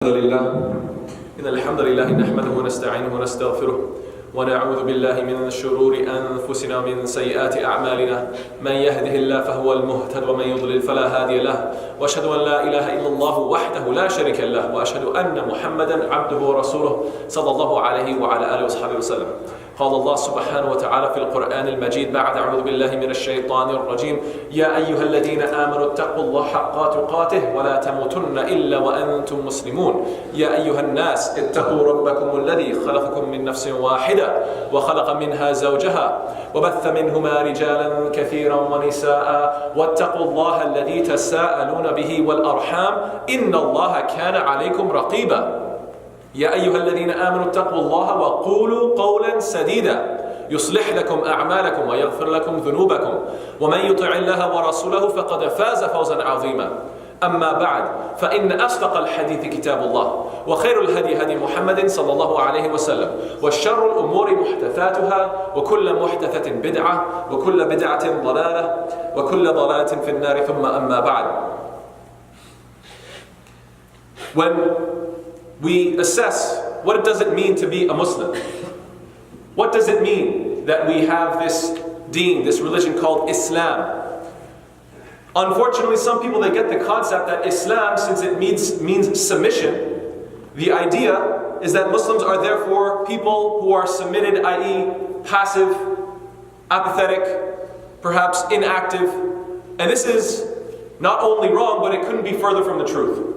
إن الحمد لله نحمده ونستعينه ونستغفره ونعوذ بالله من شرور أنفسنا ومن سيئات أعمالنا من يهده الله فهو المهتد ومن يضلل فلا هادي له وأشهد أن لا إله إلا الله وحده لا شريك له وأشهد أن محمدا عبده ورسوله صلى الله عليه وعلى آله وصحبه وسلم. قال الله سبحانه وتعالى في القرآن المجيد بعد أعوذ بالله من الشيطان الرجيم يا أيها الذين آمنوا اتقوا الله حق تقاته ولا تموتن إلا وأنتم مسلمون يا أيها الناس اتقوا ربكم الذي خلقكم من نفس واحدة وخلق منها زوجها وبث منهما رجالا كثيرا ونساء واتقوا الله الذي تساءلون به والأرحام إن الله كان عليكم رقيبا يا أيها الذين آمنوا اتقوا الله وقولوا قولا سديدا يصلح لكم أعمالكم ويغفر لكم ذنوبكم ومن يطع الله ورسوله فقد فاز فوزا عظيما. أما بعد فإن أصدق الحديث كتاب الله وخير الهدي هدي محمد صلى الله عليه وسلم وشر الأمور محدثاتها وكل محدثة بدعة وكل بدعة ضلالة وكل ضلالة في النار ثم أما بعد. When we assess what does it mean to be a Muslim, what does it mean that we have this deen, this religion called Islam? Unfortunately, some people, they get the concept that Islam, since it means submission, the idea is that Muslims are therefore people who are submitted, i.e. passive, apathetic, perhaps inactive. And this is not only wrong, but it couldn't be further from the truth.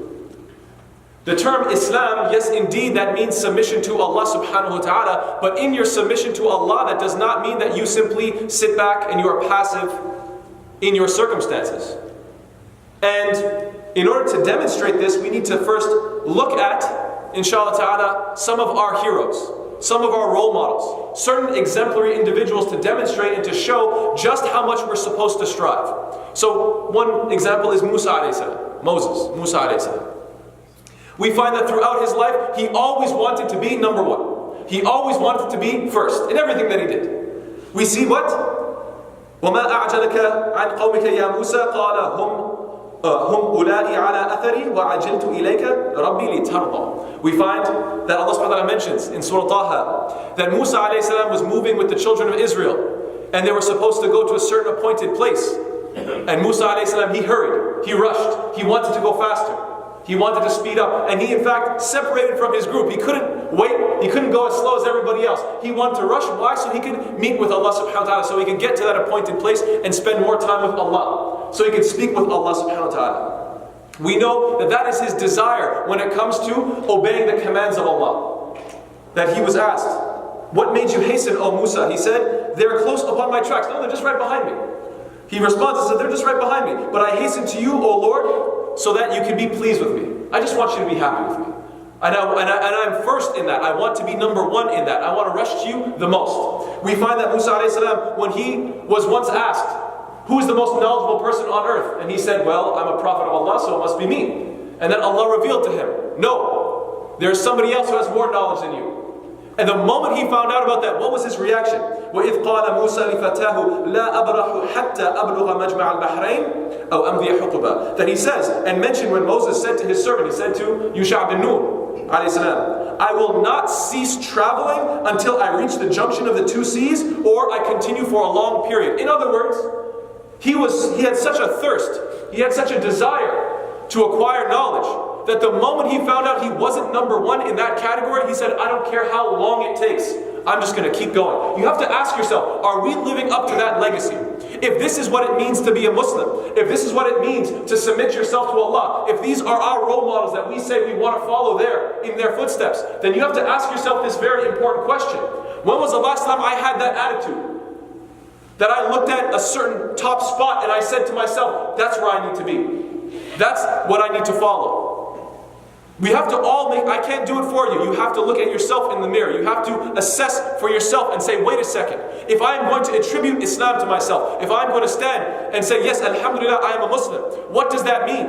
The term Islam, yes indeed, that means submission to Allah subhanahu wa ta'ala, but in your submission to Allah, that does not mean that you simply sit back and you are passive in your circumstances. And in order to demonstrate this, we need to first look at, inshallah ta'ala, some of our heroes, some of our role models, certain exemplary individuals to demonstrate and to show just how much we're supposed to strive. So one example is Musa alayhi salam, Musa alayhi salam. We find that throughout his life, he always wanted to be number one. He always wanted to be first in everything that he did. We see what? وَمَا أَعْجَلَكَ عَنْ قَوْمِكَ يَا مُوسَى قَالَ هُمْ أُولَٰئِ عَلَىٰ أَثَرِي وَعَجِلْتُ إِلَيْكَ رَبِّي لِتَرْضَىٰ. We find that Allah subhanahu wa ta'ala mentions in Surah Taha that Musa alayhi salam was moving with the children of Israel and they were supposed to go to a certain appointed place. And Musa alayhi salam, he hurried, he rushed, he wanted to go faster. He wanted to speed up, and he in fact separated from his group. He couldn't wait, he couldn't go as slow as everybody else. He wanted to rush. Why? So he could meet with Allah subhanahu wa ta'ala, so he could get to that appointed place and spend more time with Allah. So he could speak with Allah subhanahu wa ta'ala. We know that that is his desire when it comes to obeying the commands of Allah. That he was asked, what made you hasten, O Musa? He said, they're close upon my tracks. No, they're just right behind me. He responds and said, they're just right behind me. But I hasten to you, O Lord, so that you can be pleased with me. I just want you to be happy with me. And I'm first in that. I want to be number one in that. I want to rush to you the most. We find that Musa alayhi salam, when he was once asked, who is the most knowledgeable person on earth? And he said, well, I'm a prophet of Allah, so it must be me. And then Allah revealed to him, no, there's somebody else who has more knowledge than you. And the moment he found out about that, what was his reaction? وَإِذْ قَالَ مُوسَى لِفَتَاهُ لَا أَبْرَحُ حَتَّى أَبْلُغَ مَجْمَعَ الْبَحْرَيْنِ أَوْ أَمْضِيَ حُقُبًا. That he says, and mentioned when Moses said to his servant, he said to Yusha' bin Nun, alayhi salam, I will not cease traveling until I reach the junction of the two seas, or I continue for a long period. In other words, he had such a thirst, he had such a desire to acquire knowledge, that the moment he found out he wasn't number one in that category, he said, I don't care how long it takes, I'm just going to keep going. You have to ask yourself, are we living up to that legacy? If this is what it means to be a Muslim, if this is what it means to submit yourself to Allah, if these are our role models that we say we want to follow in their footsteps, then you have to ask yourself this very important question. When was the last time I had that attitude? That I looked at a certain top spot and I said to myself, that's where I need to be. That's what I need to follow. We have to all I can't do it for you. You have to look at yourself in the mirror. You have to assess for yourself and say, wait a second. If I am going to attribute Islam to myself, if I'm going to stand and say, yes, alhamdulillah, I am a Muslim, what does that mean?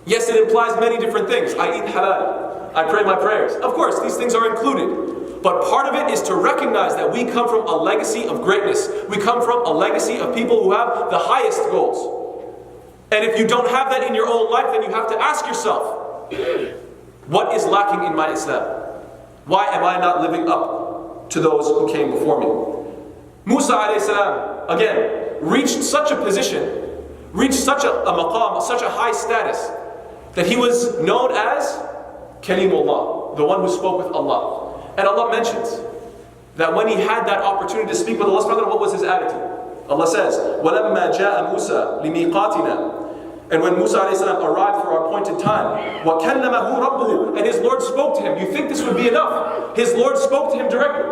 Yes, it implies many different things. I eat halal. I pray my prayers. Of course, these things are included. But part of it is to recognize that we come from a legacy of greatness. We come from a legacy of people who have the highest goals. And if you don't have that in your own life, then you have to ask yourself, What is lacking in my Islam? Why am I not living up to those who came before me? Musa alayhi salam, again, reached such a position, reached such a maqam, such a high status, that he was known as Kalimullah, the one who spoke with Allah. And Allah mentions that when he had that opportunity to speak with Allah subhanahu wa ta'ala, what was his attitude? Allah says, وَلَمَّا جَاءَ مُوسَى لِمِيقَاتِنَا. And when Musa alayhi salam arrived for our appointed time, وَكَلَّمَهُ رَبُّهُ, and his Lord spoke to him. You think this would be enough? His Lord spoke to him directly.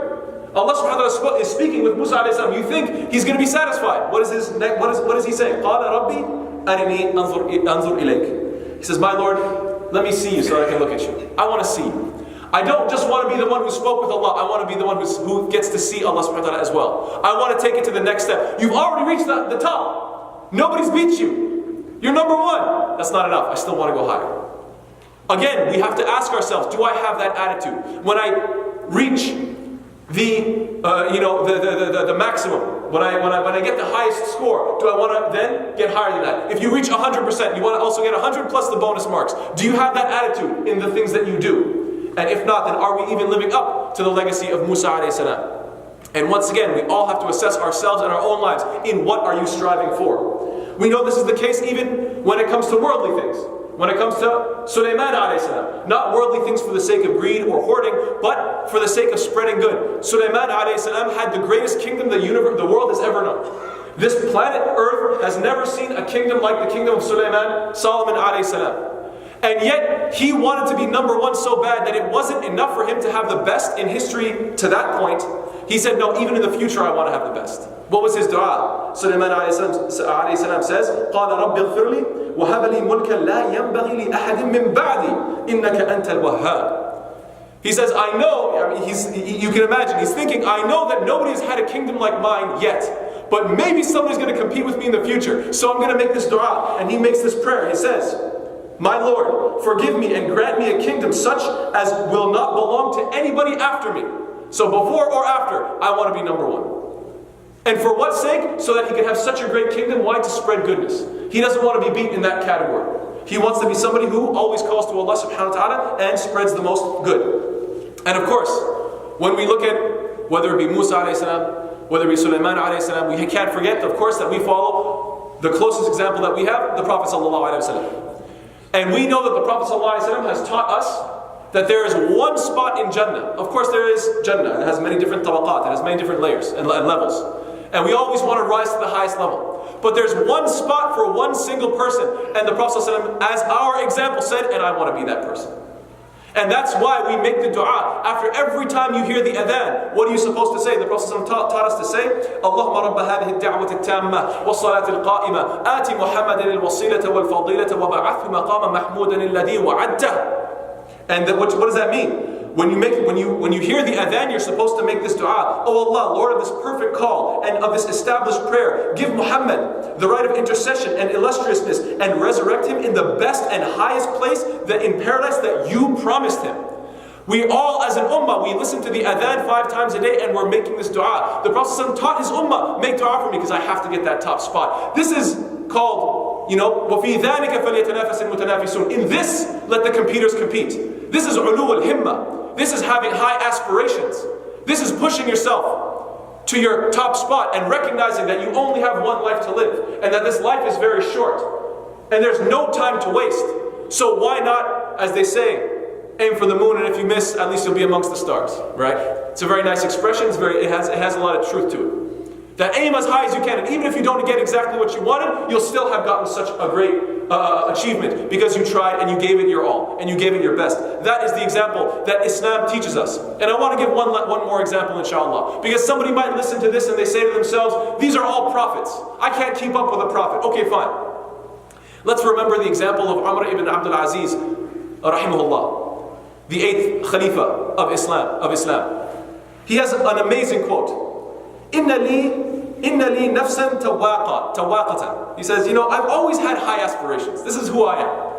Allah subhanahu wa ta'ala is speaking with Musa alayhi salam. You think he's going to be satisfied. What is he saying? قَالَ رَبِّي أَرِنِي أَنظُرْ إِلَيْكَ. He says, my Lord, let me see you so I can look at you. I want to see you. I don't just want to be the one who spoke with Allah. I want to be the one who gets to see Allah subhanahu wa ta'ala as well. I want to take it to the next step. You've already reached the top. Nobody's beat you. You're number one. That's not enough. I still want to go higher. Again, we have to ask ourselves, do I have that attitude? When I reach the maximum, when I get the highest score, do I want to then get higher than that? If you reach 100%, you want to also get 100 plus the bonus marks. Do you have that attitude in the things that you do? And if not, then are we even living up to the legacy of Musa alayhi salam? And once again, we all have to assess ourselves and our own lives. In what are you striving for? We know this is the case even when it comes to worldly things. When it comes to Sulaiman alayhi salam. Not worldly things for the sake of greed or hoarding, but for the sake of spreading good. Sulaiman alayhi salam had the greatest kingdom the world has ever known. This planet Earth has never seen a kingdom like the kingdom of Solomon alayhi salam. And yet, he wanted to be number one so bad that it wasn't enough for him to have the best in history to that point. He said, no, even in the future I want to have the best. What was his dua? Sulaiman alayhi salam says, قَالَ رَبِّ اغْفِرْ لِي وَهَبَ لِي مُلْكًا لَا يَنْبَغِي لِأَحَدٍ مِّن بَعْدِي إِنَّكَ أَنْتَ الْوَهَّابُ. He says, I know, you can imagine, he's thinking, I know that nobody has had a kingdom like mine yet. But maybe somebody's going to compete with me in the future. So I'm going to make this dua. And he makes this prayer. He says, my Lord, forgive me and grant me a kingdom such as will not belong to anybody after me. So before or after, I want to be number one. And for what sake? So that he can have such a great kingdom. Why? To spread goodness. He doesn't want to be beaten in that category. He wants to be somebody who always calls to Allah subhanahu wa ta'ala and spreads the most good. And of course, when we look at whether it be Musa alayhi salam, whether it be Sulaiman alayhi salam, we can't forget, of course, that we follow the closest example that we have, the Prophet sallallahu alayhi wa sallam. And we know that the Prophet ﷺ has taught us that there is one spot in Jannah. Of course there is Jannah. It has many different tabaqat. It has many different layers and levels. And we always want to rise to the highest level. But there's one spot for one single person. And the Prophet ﷺ, as our example, said, and I want to be that person. And that's why we make the dua. After every time you hear the adhan, what are you supposed to say? The Prophet ﷺ taught us to say, Allahumma rabba hadhihi ad-da'wati at-tamma wa salati al-qa'ima ati Muhammadan al-wasilata wal-fadilata wa ba'athhu maqama mahmudan alladhi wa'adta. And what does that mean? When you hear the adhan, you're supposed to make this dua. Oh Allah, Lord of this perfect call and of this established prayer, give Muhammad the right of intercession and illustriousness and resurrect him in the best and highest place that in paradise that you promised him. We all as an ummah, we listen to the adhan 5 times a day and we're making this dua. The Prophet taught his ummah, make dua for me because I have to get that top spot. This is called, وَفِي ذَلِكَ فَلْيَتَنَافَسِ الْمُتَنَافِسُونَ. In this, let the competitors compete. This is ulu al-himma. This is having high aspirations. This is pushing yourself to your top spot and recognizing that you only have one life to live and that this life is very short and there's no time to waste. So why not, as they say, aim for the moon, and if you miss, at least you'll be amongst the stars, right? It's a very nice expression. It has a lot of truth to it. That aim as high as you can, and even if you don't get exactly what you wanted, you'll still have gotten such a great achievement because you tried and you gave it your all and you gave it your best. That is the example that Islam teaches us. And I want to give one more example, inshallah, because somebody might listen to this and they say to themselves, these are all prophets. I can't keep up with a prophet. Okay, fine. Let's remember the example of Umar ibn Abdul Aziz, rahimahullah, the 8th Khalifa of Islam. He has an amazing quote. Inna li nafsan tawaqatan. He says, I've always had high aspirations. This is who I am.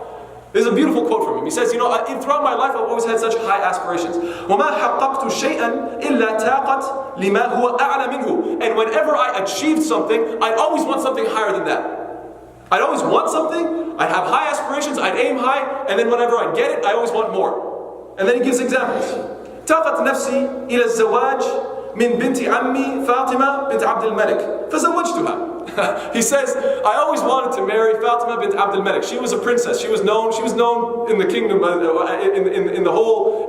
There's a beautiful quote from him. He says, throughout my life I've always had such high aspirations. وَمَا حَقَّقْتُ شَيْئًا إِلَّا تَاقَتْ لِمَا هُوَ أَعْلَى مِنْهُ. And whenever I achieved something, I always want something higher than that. I'd always want something, I'd have high aspirations, I'd aim high, and then whenever I get it, I always want more. And then he gives examples. طاقت نفسي إلى الزواج من بنت عمي فاطمة بنت عبد الملك فزوجتها. He says, I always wanted to marry Fatima bint Abd al-Malik. She was a princess. She was known in the kingdom, in the whole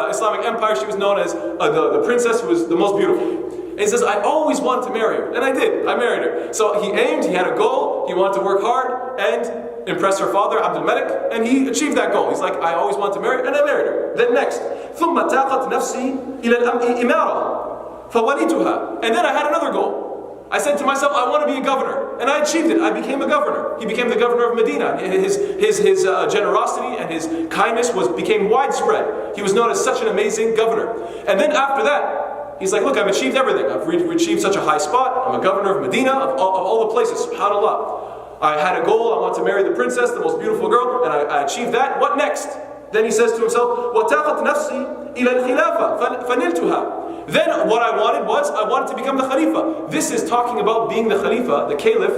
Islamic empire. She was known as the princess who was the most beautiful. And he says, I always wanted to marry her. And I did. I married her. So he aimed, he had a goal, he wanted to work hard and impress her father, Abd al-Malik, and he achieved that goal. He's like, I always wanted to marry her, and I married her. Then next, ثم طاقت نفسي إلى الإمارة فوليتها. And then I had another goal. I said to myself, I want to be a governor. And I achieved it. I became a governor. He became the governor of Medina. His generosity and his kindness became widespread. He was known as such an amazing governor. And then after that, he's like, look, I've achieved everything. I've achieved such a high spot. I'm a governor of Medina, of all the places. SubhanAllah. I had a goal. I wanted to marry the princess, the most beautiful girl. And I achieved that. What next? Then he says to himself, وَتَاقَتْ نَفْسِي إِلَى الْخِلَافَةِ فَنِلْتُهَا. Then what I wanted to become the Khalifa. This is talking about being the Khalifa, the Caliph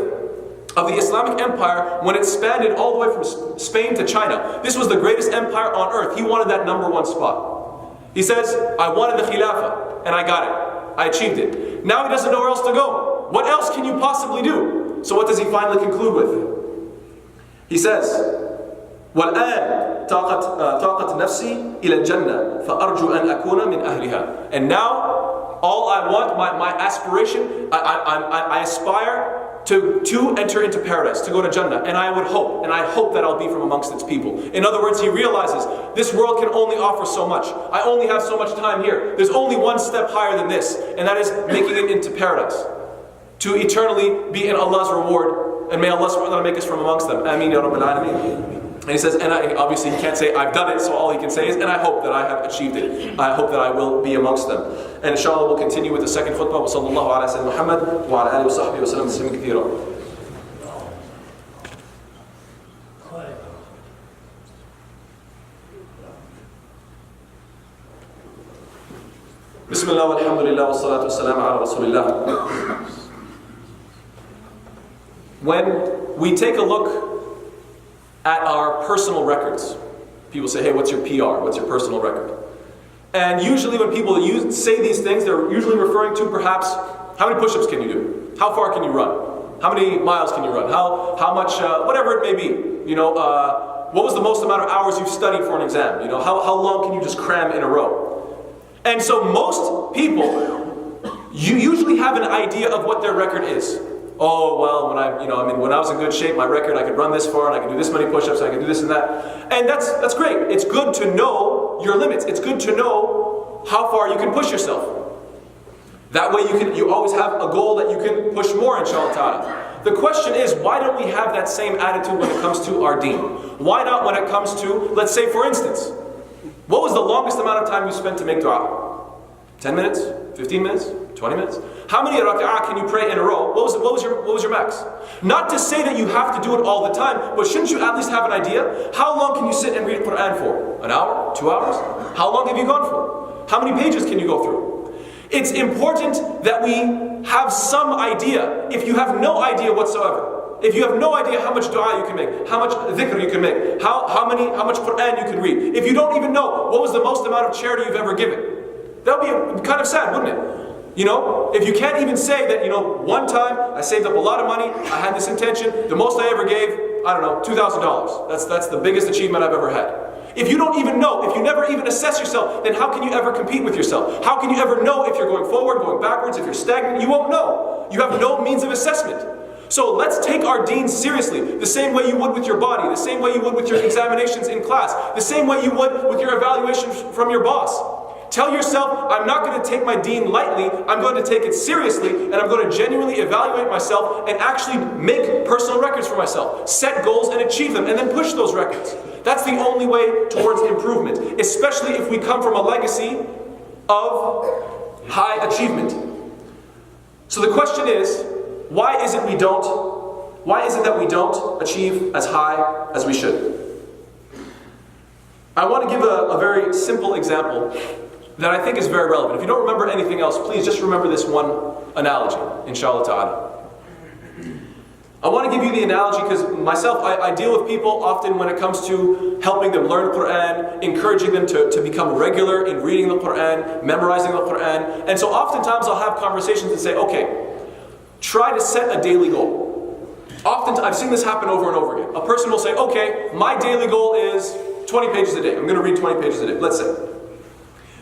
of the Islamic Empire when it spanned all the way from Spain to China. This was the greatest empire on earth. He wanted that number one spot. He says, I wanted the Khilafah, and I got it. I achieved it. Now he doesn't know where else to go. What else can you possibly do? So what does he finally conclude with? He says, وَالْآنَ طاقت نفسي إلى الجنة فأرجو أن أكون من أهلها. And now, all I want, my aspiration, I aspire to enter into paradise, to go to Jannah. And I hope that I'll be from amongst its people. In other words, he realizes this world can only offer so much. I only have so much time here. There's only one step higher than this, and that is making it into paradise, to eternally be in Allah's reward. And may Allah subhanahu wa ta'ala make us from amongst them. Ameen ya Rabbil Alameen. And he says, and obviously he can't say I've done it, so all he can say is, and I hope that I have achieved it. I hope that I will be amongst them. And inshallah we'll continue with the second khutbah. Wa sallallahu ala sayyidina Muhammad wa ala alihi wa sahbihi wa sallam tasliman kathira. Bismillah walhamdulillah wa salatu wa salam ala rasulillah. When we take a look at our personal records, people say, hey, what's your PR? What's your personal record? And usually when people say these things, they're usually referring to perhaps, how many push-ups can you do? How far can you run? How many miles can you run? How much, whatever it may be. What was the most amount of hours you've studied for an exam? How long can you just cram in a row? And so most people, you usually have an idea of what their record is. Oh, well, when I was in good shape, my record, I could run this far, and I could do this many push-ups, and I could do this and that. And that's great. It's good to know your limits. It's good to know how far you can push yourself. That way you always have a goal that you can push more, inshallah ta'ala. The question is, why don't we have that same attitude when it comes to our deen? Why not when it comes to, let's say for instance, what was the longest amount of time you spent to make dua? 10 minutes? 15 minutes? 20 minutes? How many rak'ah can you pray in a row? What was your max? Not to say that you have to do it all the time, but shouldn't you at least have an idea? How long can you sit and read Quran for? An hour? 2 hours? How long have you gone for? How many pages can you go through? It's important that we have some idea. If you have no idea whatsoever, if you have no idea how much dua you can make, how much dhikr you can make, how much Quran you can read, if you don't even know what was the most amount of charity you've ever given, that would be kind of sad, wouldn't it? If you can't even say that, one time I saved up a lot of money, I had this intention, the most I ever gave, I don't know, $2,000. That's the biggest achievement I've ever had. If you don't even know, if you never even assess yourself, then how can you ever compete with yourself? How can you ever know if you're going forward, going backwards, if you're stagnant? You won't know. You have no means of assessment. So let's take our deen seriously, the same way you would with your body, the same way you would with your examinations in class, the same way you would with your evaluation from your boss. Tell yourself, I'm not going to take my deen lightly, I'm going to take it seriously, and I'm going to genuinely evaluate myself and actually make personal records for myself. Set goals and achieve them, and then push those records. That's the only way towards improvement, especially if we come from a legacy of high achievement. So the question is, why is it that we don't achieve as high as we should? I want to give a very simple example that I think is very relevant. If you don't remember anything else, please just remember this one analogy, inshallah ta'ala. I want to give you the analogy because myself, I deal with people often when it comes to helping them learn Quran, encouraging them to become regular in reading the Quran, memorizing the Quran. And so oftentimes I'll have conversations and say, okay, try to set a daily goal. Often, I've seen this happen over and over again. A person will say, okay, my daily goal is 20 pages a day. I'm going to read 20 pages a day, let's say.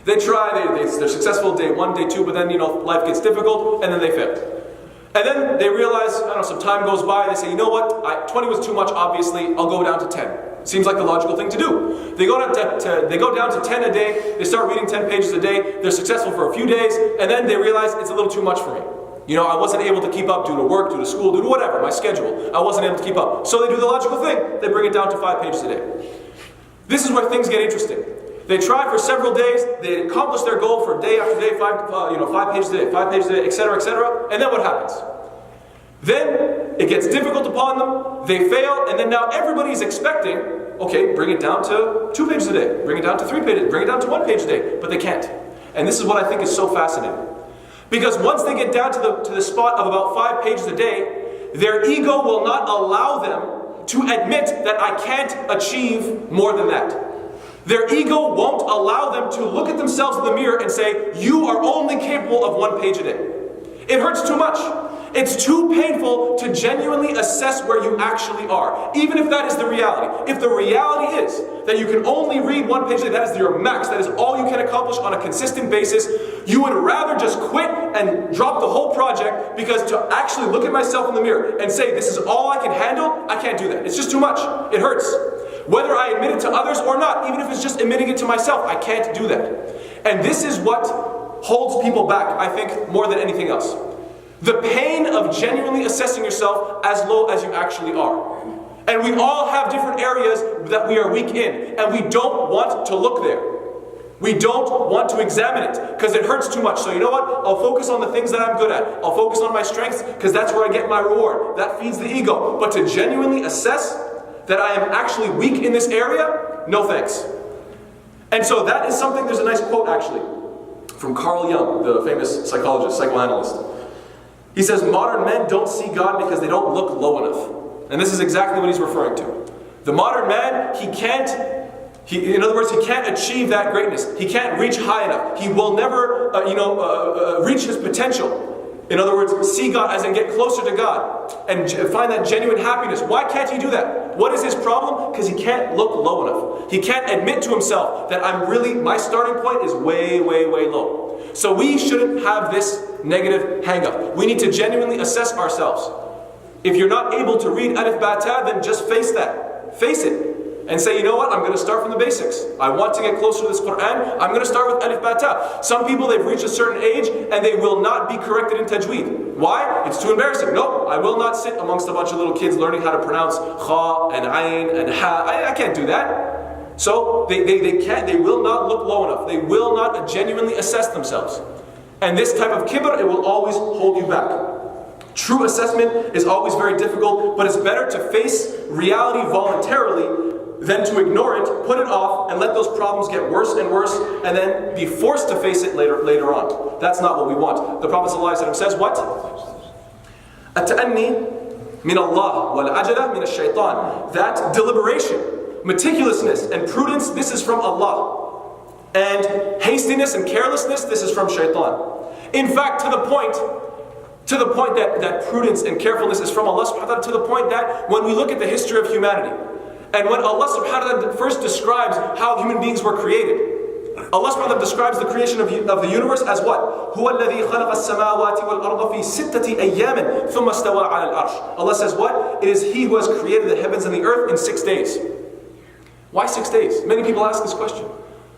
They try, they're successful day 1, day 2, but then life gets difficult and then they fail. And then they realize, some time goes by, they say, you know what, 20 was too much, obviously, I'll go down to 10. Seems like the logical thing to do. They go down to 10 a day, they start reading 10 pages a day, they're successful for a few days, and then they realize it's a little too much for me. I wasn't able to keep up due to work, due to school, due to whatever, my schedule. I wasn't able to keep up. So they do the logical thing, they bring it down to 5 pages a day. This is where things get interesting. They try for several days, they accomplish their goal for day after day, 5 pages a day, 5 pages a day, etc., etc., and then what happens? Then it gets difficult upon them, they fail, and then now everybody's expecting, okay, bring it down to 2 pages a day, bring it down to 3 pages, bring it down to 1 page a day, but they can't. And this is what I think is so fascinating. Because once they get down to the spot of about 5 pages a day, their ego will not allow them to admit that I can't achieve more than that. Their ego won't allow them to look at themselves in the mirror and say, you are only capable of 1 page a day. It hurts too much. It's too painful to genuinely assess where you actually are, even if that is the reality. If the reality is that you can only read 1 page a day, that is your max, that is all you can accomplish on a consistent basis, you would rather just quit and drop the whole project, because to actually look at myself in the mirror and say, this is all I can handle, I can't do that. It's just too much. It hurts. Whether I admit it to others or not, even if it's just admitting it to myself, I can't do that. And this is what holds people back, I think, more than anything else. The pain of genuinely assessing yourself as low as you actually are. And we all have different areas that we are weak in, and we don't want to look there. We don't want to examine it, because it hurts too much. So you know what? I'll focus on the things that I'm good at. I'll focus on my strengths, because that's where I get my reward. That feeds the ego. But to genuinely assess that I am actually weak in this area, no thanks. And so that is something, there's a nice quote actually, from Carl Jung, the famous psychologist, psychoanalyst. He says, modern men don't see God because they don't look low enough. And this is exactly what he's referring to. The modern man, in other words, he can't achieve that greatness. He can't reach high enough. He will never, reach his potential. In other words, see God as in get closer to God and find that genuine happiness. Why can't he do that? What is his problem? Because he can't look low enough. He can't admit to himself that my starting point is way, way, way low. So we shouldn't have this negative hang-up. We need to genuinely assess ourselves. If you're not able to read Alif Ba Ta, then just face that. Face it. And say, you know what, I'm going to start from the basics. I want to get closer to this Quran, I'm going to start with Alif Ba Ta. Some people, they've reached a certain age and they will not be corrected in tajweed. Why? It's too embarrassing. No, I will not sit amongst a bunch of little kids learning how to pronounce Kha and Ayn and Ha. I can't do that. So they will not look low enough. They will not genuinely assess themselves. And this type of kibr, it will always hold you back. True assessment is always very difficult, but it's better to face reality voluntarily than to ignore it, put it off, and let those problems get worse and worse, and then be forced to face it later on. That's not what we want. The Prophet ﷺ says what? At-ta'anni min Allah wal-ajala min ash-shaytan. That deliberation, meticulousness, and prudence, this is from Allah. And hastiness and carelessness, this is from shaitan. In fact, to the point that prudence and carefulness is from Allah subhanahu wa ta'ala, to the point that when we look at the history of humanity, and when Allah subhanahu wa ta'ala first describes how human beings were created, Allah subhanahu wa ta'ala describes the creation of the universe as what? هُوَ الَّذِي خَلَقَ السَّمَاوَاتِ وَالْأَرْضَ فِي سِتَّةِ أَيَّامٍ ثُمَّ اسْتَوَى عَلَى الْعَرْشِ. Allah says what? It is He who has created the heavens and the earth in 6 days. Why 6 days? Many people ask this question.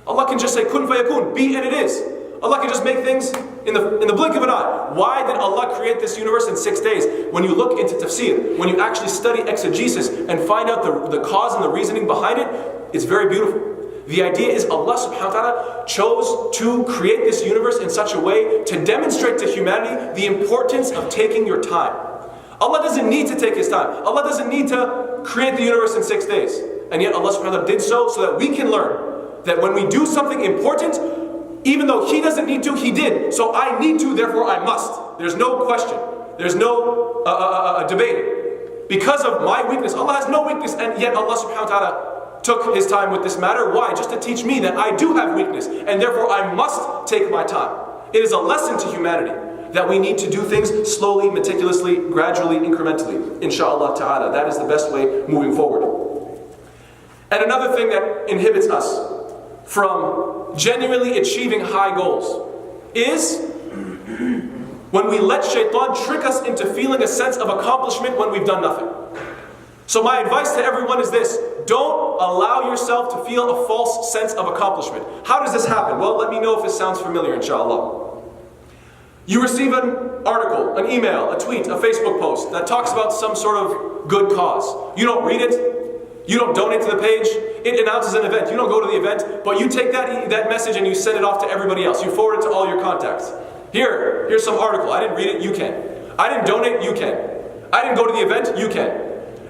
Allah can just say kun fayakun, be and it is. Allah can just make things in the blink of an eye. Why did Allah create this universe in 6 days? When you look into tafsir, when you actually study exegesis and find out the cause and the reasoning behind it, it's very beautiful. The idea is Allah subhanahu wa ta'ala chose to create this universe in such a way to demonstrate to humanity the importance of taking your time. Allah doesn't need to take His time. Allah doesn't need to create the universe in 6 days. And yet Allah subhanahu wa ta'ala did so that we can learn that when we do something important, even though He doesn't need to, He did. So I need to, therefore I must. There's no question. There's no debate. because of my weakness. Allah has no weakness, and yet Allah subhanahu wa ta'ala took His time with this matter. Why? Just to teach me that I do have weakness, and therefore I must take my time. It is a lesson to humanity that we need to do things slowly, meticulously, gradually, incrementally. Inshallah ta'ala. That is the best way moving forward. And another thing that inhibits us from genuinely achieving high goals is when we let shaitan trick us into feeling a sense of accomplishment when we've done nothing. So my advice to everyone is this: don't allow yourself to feel a false sense of accomplishment. How does this happen? Well, let me know if it sounds familiar, inshallah. You receive an article, an email, a tweet, a Facebook post that talks about some sort of good cause. You don't read it. You don't donate to the page. It announces an event. You don't go to the event, but you take that message and you send it off to everybody else. You forward it to all your contacts. Here's some article. I didn't read it, you can. I didn't donate, you can. I didn't go to the event, you can.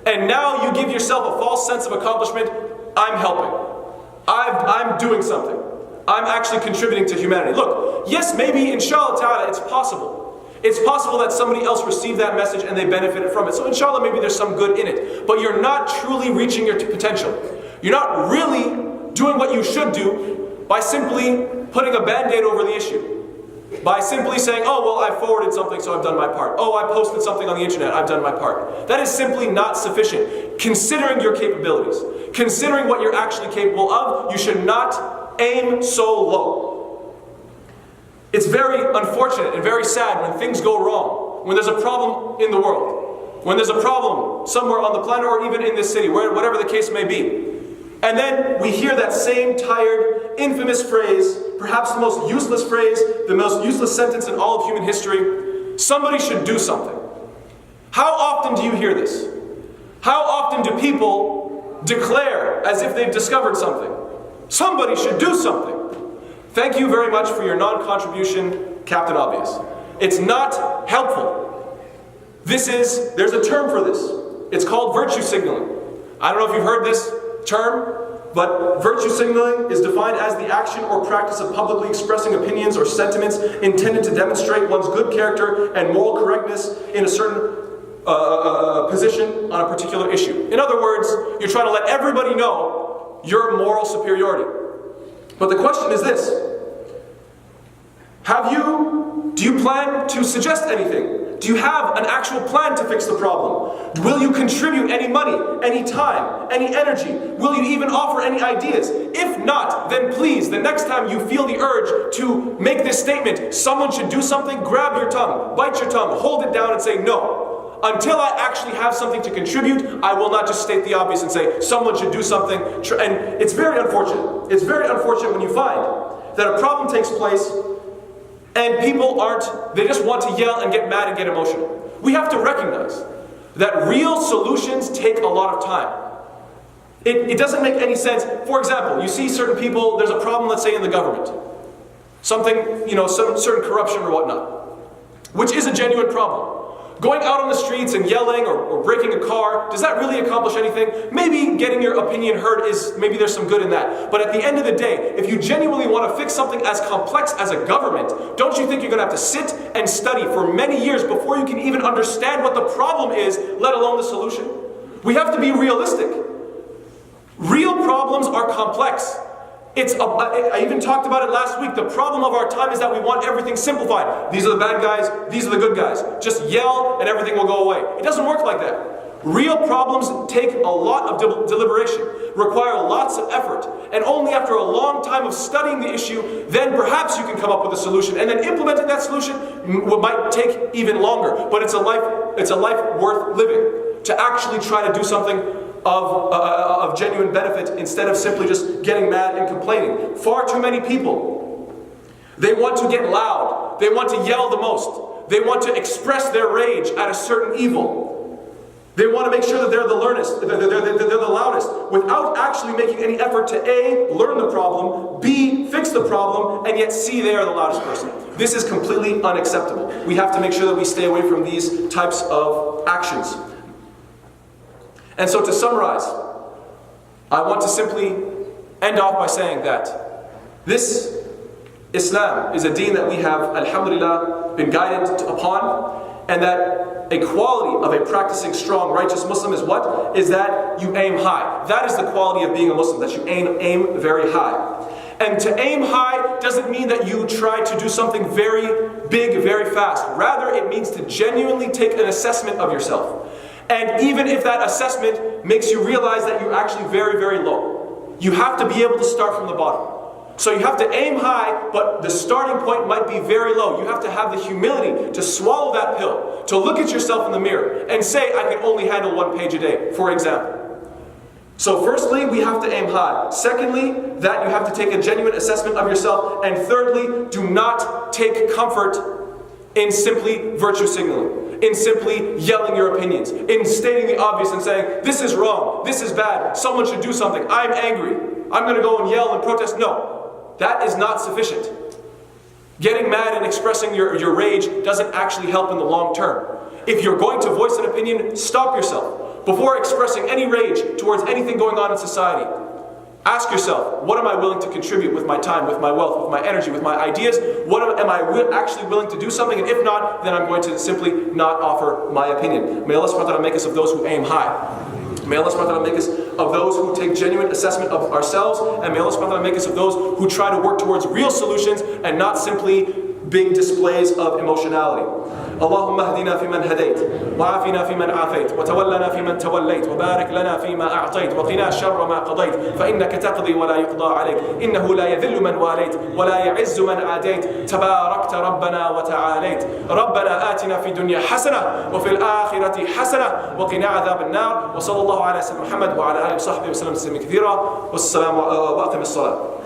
And now you give yourself a false sense of accomplishment. I'm helping. I'm doing something. I'm actually contributing to humanity. Look, yes, maybe, inshallah ta'ala, it's possible. It's possible that somebody else received that message and they benefited from it. So inshallah, maybe there's some good in it. But you're not truly reaching your potential. You're not really doing what you should do by simply putting a band-aid over the issue. By simply saying, oh, well, I forwarded something, so I've done my part. Oh, I posted something on the internet, I've done my part. That is simply not sufficient. Considering your capabilities, considering what you're actually capable of, you should not aim so low. It's very unfortunate and very sad when things go wrong, when there's a problem in the world, when there's a problem somewhere on the planet or even in this city, whatever the case may be. And then we hear that same tired, infamous phrase, perhaps the most useless phrase, the most useless sentence in all of human history: somebody should do something. How often do you hear this? How often do people declare as if they've discovered something? Somebody should do something. Thank you very much for your non-contribution, Captain Obvious. It's not helpful. There's a term for this. It's called virtue signaling. I don't know if you've heard this term, but virtue signaling is defined as the action or practice of publicly expressing opinions or sentiments intended to demonstrate one's good character and moral correctness in a certain position on a particular issue. In other words, you're trying to let everybody know your moral superiority. But the question is this: do you plan to suggest anything? Do you have an actual plan to fix the problem? Will you contribute any money, any time, any energy? Will you even offer any ideas? If not, then please, the next time you feel the urge to make this statement, someone should do something, grab your tongue, bite your tongue, hold it down and say no. Until I actually have something to contribute, I will not just state the obvious and say someone should do something. And it's very unfortunate. It's very unfortunate when you find that a problem takes place and people they just want to yell and get mad and get emotional. We have to recognize that real solutions take a lot of time. It doesn't make any sense. For example, you see certain people, there's a problem, let's say in the government. Something, some certain corruption or whatnot, which is a genuine problem. Going out on the streets and yelling or breaking a car, does that really accomplish anything? Maybe getting your opinion heard maybe there's some good in that. But at the end of the day, if you genuinely want to fix something as complex as a government, don't you think you're going to have to sit and study for many years before you can even understand what the problem is, let alone the solution? We have to be realistic. Real problems are complex. I even talked about it last week. The problem of our time is that we want everything simplified. These are the bad guys, these are the good guys. Just yell and everything will go away. It doesn't work like that. Real problems take a lot of deliberation, require lots of effort, and only after a long time of studying the issue, then perhaps you can come up with a solution. And then implementing that solution might take even longer. But it's a life worth living to actually try to do something of genuine benefit instead of simply just getting mad and complaining. Far too many people, they want to get loud, they want to yell the most, they want to express their rage at a certain evil. They want to make sure that they're the loudest, without actually making any effort to A, learn the problem, B, fix the problem, and yet C, they are the loudest person. This is completely unacceptable. We have to make sure that we stay away from these types of actions. And so to summarize, I want to simply end off by saying that this Islam is a deen that we have, alhamdulillah, been guided upon, and that a quality of a practicing, strong, righteous Muslim is what? Is that you aim high. That is the quality of being a Muslim, that you aim very high. And to aim high doesn't mean that you try to do something very big, very fast. Rather, it means to genuinely take an assessment of yourself. And even if that assessment makes you realize that you're actually very, very low, you have to be able to start from the bottom. So you have to aim high, but the starting point might be very low. You have to have the humility to swallow that pill, to look at yourself in the mirror and say, I can only handle 1 page a day, for example. So firstly, we have to aim high. Secondly, that you have to take a genuine assessment of yourself. And thirdly, do not take comfort in simply virtue signaling, in simply yelling your opinions, in stating the obvious and saying, this is wrong, this is bad, someone should do something, I'm angry, I'm going to go and yell and protest. No, that is not sufficient. Getting mad and expressing your rage doesn't actually help in the long term. If you're going to voice an opinion, stop yourself. Before expressing any rage towards anything going on in society, ask yourself, what am I willing to contribute with my time, with my wealth, with my energy, with my ideas? Am I actually willing to do something? And if not, then I'm going to simply not offer my opinion. May Allah subhanahu wa ta'ala make us of those who aim high. May Allah subhanahu wa ta'ala make us of those who take genuine assessment of ourselves. And may Allah subhanahu wa ta'ala make us of those who try to work towards real solutions and not simply big displays of emotionality. اللهم اهدنا فيمن هديت وعافنا فيمن عافيت وتولنا فيمن توليت وبارك لنا فيما أعطيت وقنا شر ما قضيت فإنك تقضي ولا يقضى عليك إنه لا يذل من واليت ولا يعز من عاديت تباركت ربنا وتعاليت ربنا آتنا في الدنيا حسنة وفي الآخرة حسنة وقنا عذاب النار وصلى الله على سيدنا محمد وعلى آله وصحبه وسلم تسليما كثيرا والسلام وأقم الصلاة.